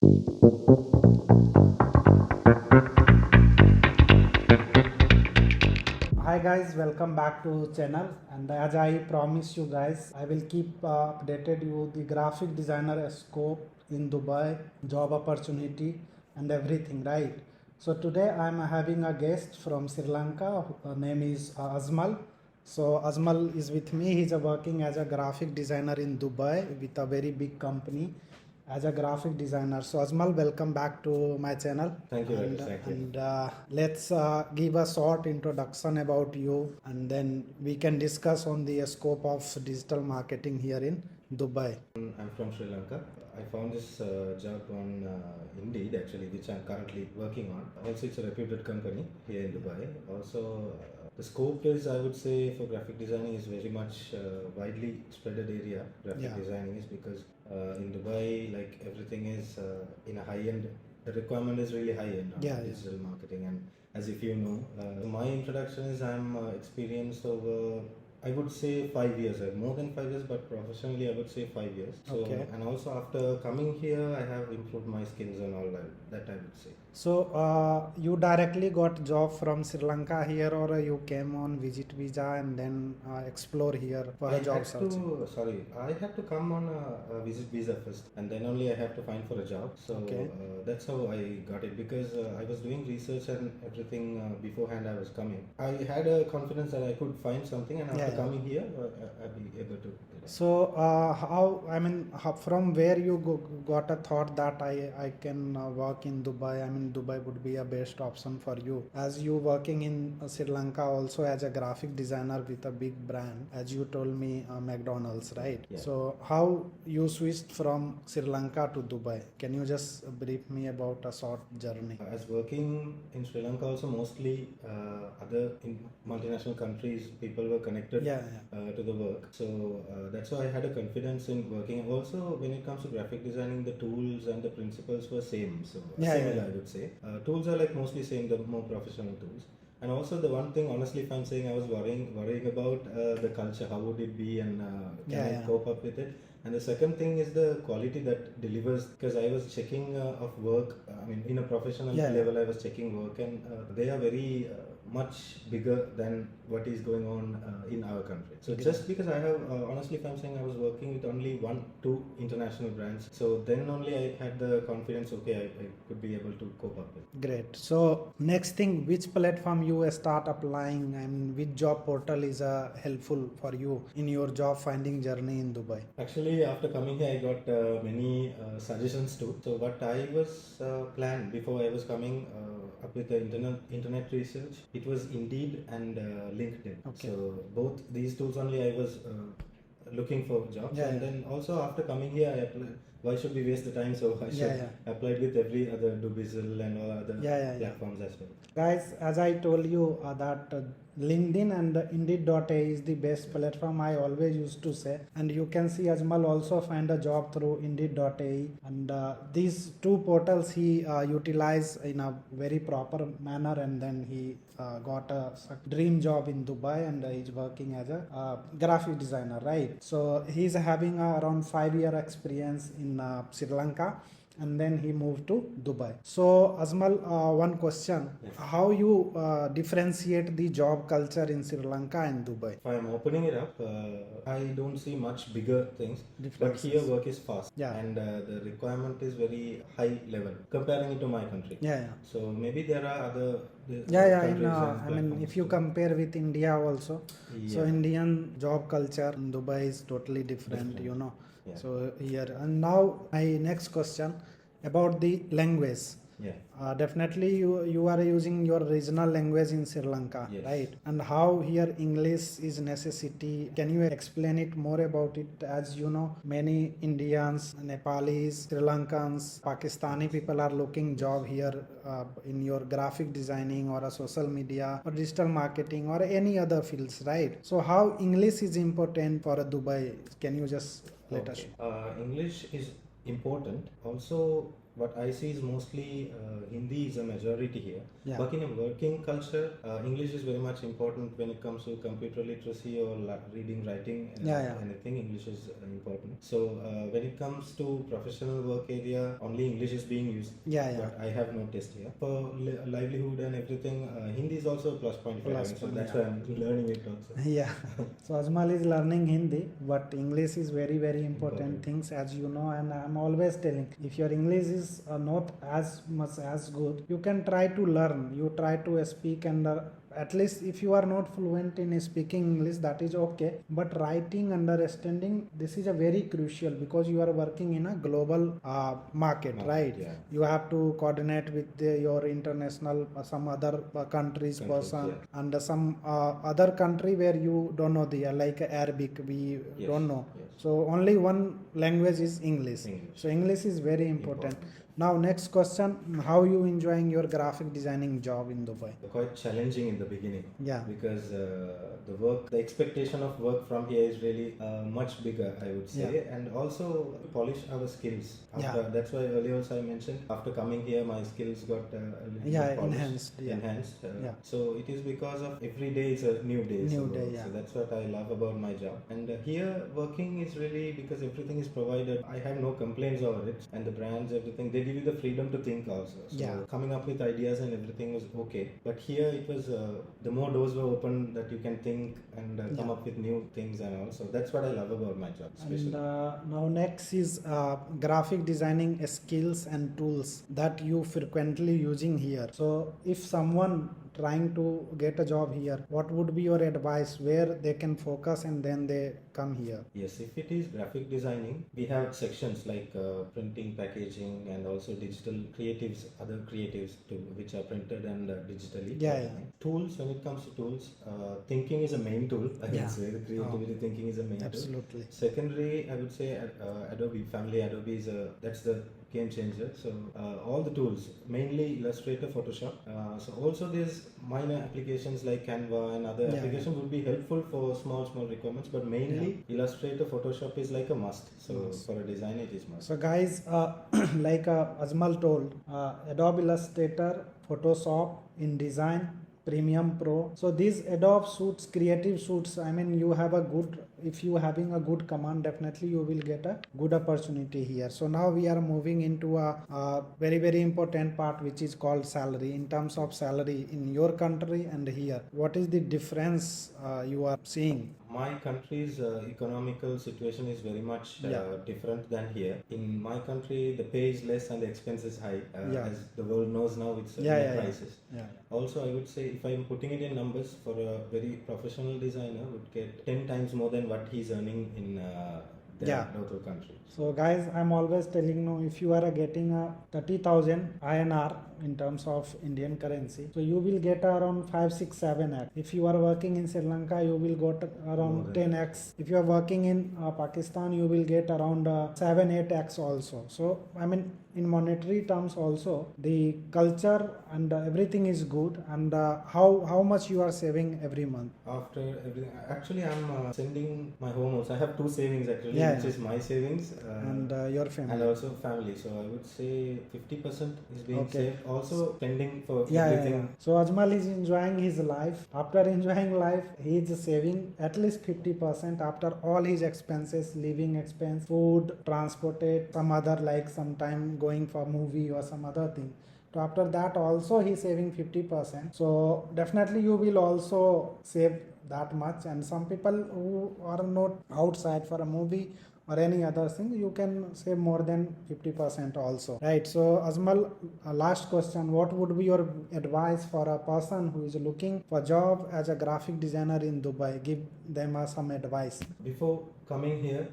Hi guys, welcome back to channel, and as I promised you guys, I will keep updated you the graphic designer scope in Dubai, job opportunity and everything, right? So today I am having a guest from Sri Lanka. Her name is Ajmal. So Ajmal is with me. He's working as a graphic designer in Dubai with a very big company as a graphic designer. So Ajmal, welcome back to my channel. Thank you, And, Rajesh. Thank you. let's give a short introduction about you, and then we can discuss on the scope of digital marketing here in Dubai. I'm from Sri Lanka. I found this job on Indeed, actually, which I'm currently working on. Also, it's a reputed company here in Dubai. Also, the scope is, I would say, for graphic designing is very much widely spreaded area. Graphic designing is because in Dubai, like everything is in a high end. The requirement is really high end on digital marketing, and as if you know, my introduction is I'm experienced over I would say 5 years, more than 5 years, but professionally I would say 5 years. So, and also after coming here, I have improved my skills and all that I would say. So you directly got job from Sri Lanka here, or you came on visit visa and then explore here for a job searching? I had to come on a visit visa first, and then only I have to find for a job. So that's how I got it, because I was doing research and everything beforehand. I was coming. I had a confidence that I could find something, and after coming here, I'll be able to. So from where you got a thought that I can work in Dubai? I mean, Dubai would be a best option for you, as you working in Sri Lanka also as a graphic designer with a big brand, as you told me, McDonald's, right? Yeah. So how you switched from Sri Lanka to Dubai? Can you just brief me about a short journey? As working in Sri Lanka, also mostly other multinational countries, people were connected to the work. So that's why I had a confidence in working. Also, when it comes to graphic designing, the tools and the principles were same. So similar, I would say. Tools are like mostly same, the more professional tools. And also the one thing, honestly, if I'm saying, I was worrying about the culture, how would it be, and can I cope up with it? And the second thing is the quality that delivers, because I was checking of work. I mean, in a professional level, I was checking work, and they are very much bigger than what is going on in our country. So just because I have, honestly, if I'm saying, I was working with only 1-2 international brands, so then only I had the confidence. Okay, I could be able to cope up with. Great. So next thing, which platform you start applying, and which job portal is helpful for you in your job finding journey in Dubai? Actually, after coming here, I got many suggestions too. So what I was planned before I was coming up with the internet research, it was Indeed and LinkedIn. Okay. So both these tools only I was looking for jobs, and then also after coming here, I applied. Why should we waste the time? So I should apply with every other Dubizzle and all other platforms as well. Guys, as I told you that LinkedIn and Indeed.ai is the best platform, I always used to say. And you can see Ajmal also find a job through Indeed.ai. And these two portals he utilized in a very proper manner, and then he got a dream job in Dubai, and he's working as a graphic designer, right? So he's having around 5-year experience in Sri Lanka, and then he moved to Dubai. So Ajmal, one question: how you differentiate the job culture in Sri Lanka and Dubai? If I'm opening it up, I don't see much bigger things, but here work is fast, and the requirement is very high level comparing it to my country. So maybe there are other I mean, if you compare with India also, so Indian job culture in Dubai is totally different. You know. So here, and now my next question about the language. Definitely you are using your regional language in Sri Lanka, right? And how here English is necessity. Can you explain it more about it? As you know, many Indians, Nepalis, Sri Lankans, Pakistani people are looking job here in your graphic designing or a social media or digital marketing or any other fields, right? So how English is important for a Dubai? Can you just let us? English is important. Also, what I see is mostly Hindi is a majority here. Yeah. But in a working culture, English is very much important when it comes to computer literacy or reading, writing, anything. English is important. So when it comes to professional work area, only English is being used. But I have noticed here for livelihood and everything, Hindi is also a plus point for having. So that's why I'm learning it also. Yeah. So Ajmal is learning Hindi, but English is very very important things, as you know, and I'm always telling, if your English is not as much as good, you can try to learn, you try to speak, and at least if you are not fluent in speaking English, that is okay, but writing, understanding, this is a very crucial, because you are working in a global market, right? You have to coordinate with your international some other countries person, and some other country where you don't know the like Arabic, we don't know. So only one language is English. So English is very important. Now next question, how you enjoying your graphic designing job in Dubai? Quite challenging in the beginning. Yeah. Because the expectation of work from here is really much bigger, I would say, and also polish our skills. That's why earlier also I mentioned, after coming here my skills got a little bit polished, enhanced. So it is because of every day is a new day. So that's what I love about my job. And here working is really, because everything is provided, I have no complaints over it, and the brands, everything, they give you the freedom to think also. So coming up with ideas and everything was okay. But here it was, the more doors were open that you can think and come up with new things and all. So that's what I love about my job. Especially. And now next is graphic designing skills and tools that you frequently using here. So if someone trying to get a job here, what would be your advice where they can focus and then they come here? Yes, if it is graphic designing, we have sections like printing, packaging, and also digital creatives, other creatives too, which are printed and digitally. Tools, when it comes to tools, thinking is a main tool. I would say the creativity thinking is a main tool. Secondary, I would say Adobe, family Adobe is that's the game changer. So all the tools, mainly Illustrator, Photoshop. So also there's minor applications like Canva and other applications would be helpful for small requirements, but mainly Illustrator, Photoshop is like a must. So for a designer it is must. So guys, like Ajmal told, Adobe Illustrator, Photoshop in design, Premium Pro. So these Adobe suits, creative suits, I mean, you have a good, if you having a good command, definitely you will get a good opportunity here. So now we are moving into a very very important part, which is called salary. In terms of salary in your country and here, what is the difference you are seeing? My country's economical situation is very much different than here. In my country, the pay is less and the expense is high. As the world knows now, it's prices. Also, I would say, if I'm putting it in numbers, for a very professional designer would get 10 times more than what he's earning in their local country. So guys, I'm always telling you, if you are getting a 30,000 INR in terms of Indian currency, so you will get around 5, 6, 7x. If you are working in Sri Lanka, you will get around 10x. If you are working in Pakistan, you will get around 7, 8x also. So I mean, in monetary terms also, the culture and everything is good. And how much you are saving every month? After everything, actually I'm sending my home also. I have 2 savings actually, which is my savings and your family, and also family. So I would say 50% is being saved. Also spending for everything. So Ajmal is enjoying his life. After enjoying life, he is saving at least 50% after all his expenses, living expense, food, transported, some other, like sometime going for movie or some other thing. So after that also he is saving 50%. So definitely you will also save that much. And some people who are not outside for a movie or any other thing, you can save more than 50% also, right? So Ajmal, last question, what would be your advice for a person who is looking for job as a graphic designer in Dubai? Give them some advice. Before coming here,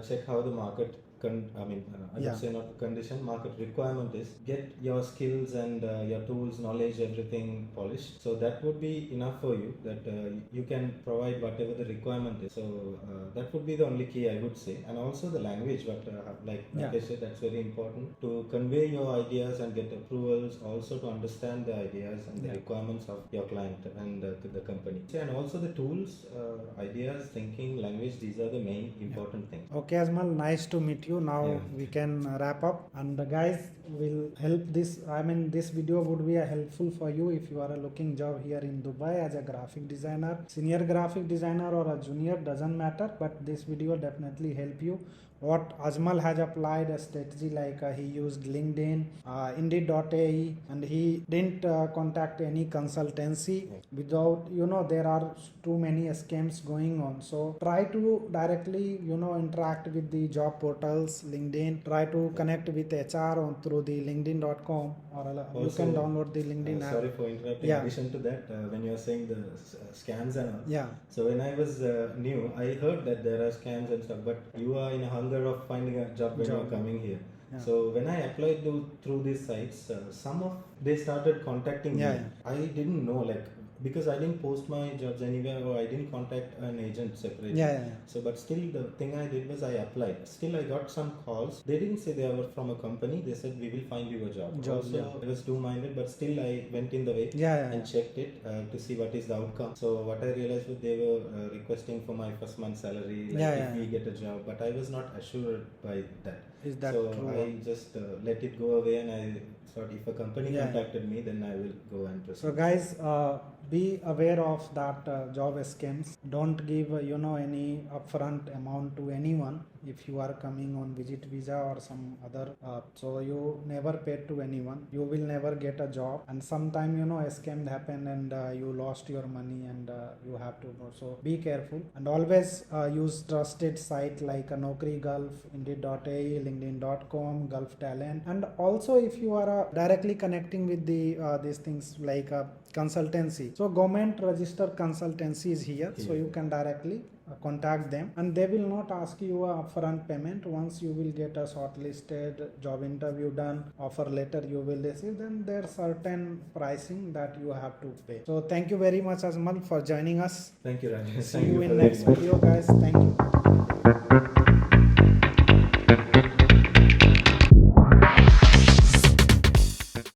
check how the market I would say not condition, market requirement is. Get your skills and your tools, knowledge, everything polished. So that would be enough for you, that you can provide whatever the requirement is. So that would be the only key, I would say. And also the language, but like I said, that's very important to convey your ideas and get approvals, also to understand the ideas and the requirements of your client and the company. And also the tools, ideas, thinking, language, these are the main important things. Okay, Ajmal, nice to meet you. Now we can wrap up. And guys, will help this. I mean, this video would be helpful for you if you are looking job here in Dubai as a graphic designer, senior graphic designer or a junior, doesn't matter, but this video definitely help you. What Ajmal has applied a strategy like he used LinkedIn, Indeed.ai, and he didn't contact any consultancy without, there are too many scams going on. So try to directly, interact with the job portals, LinkedIn, try to connect with HR on through the linkedin.com, or you Also, can download the LinkedIn app. Sorry for interrupting. Yeah. In addition to that, when you are saying the scams and all, Yeah. so when I was new, I heard that there are scams and stuff, but you are in a hunger of finding a job when you are coming here. Yeah. So when I applied through these sites, some of they started contacting me. I didn't know, like, because I didn't post my jobs anywhere, or I didn't contact an agent separately. So but still the thing I did was I applied. Still I got some calls. They didn't say they were from a company. They said we will find you a job. Also I was two-minded, but still I went in the way and checked it to see what is the outcome. So what I realized was they were requesting for my first month salary, like if we get a job, but I was not assured by that. Is that so true? I just let it go away, and I thought if a company contacted me, then I will go and proceed. So guys, be aware of that job scams. Don't give any upfront amount to anyone if you are coming on visit visa or some other. So you never pay to anyone. You will never get a job, and sometime a scam happen and you lost your money, and you have to know. So be careful, and always use trusted site like a Naukri Gulf, Indeed.ai, LinkedIn.com, Gulf Talent, and also if you are directly connecting with the these things like consultancy. So government registered consultancy is here, so you can directly contact them, and they will not ask you a upfront payment. Once you will get a shortlisted job interview done, offer letter you will receive, then there's certain pricing that you have to pay. So thank you very much, Ajmal, for joining us. Thank you, Rajesh. See you in next video, guys. Thank you.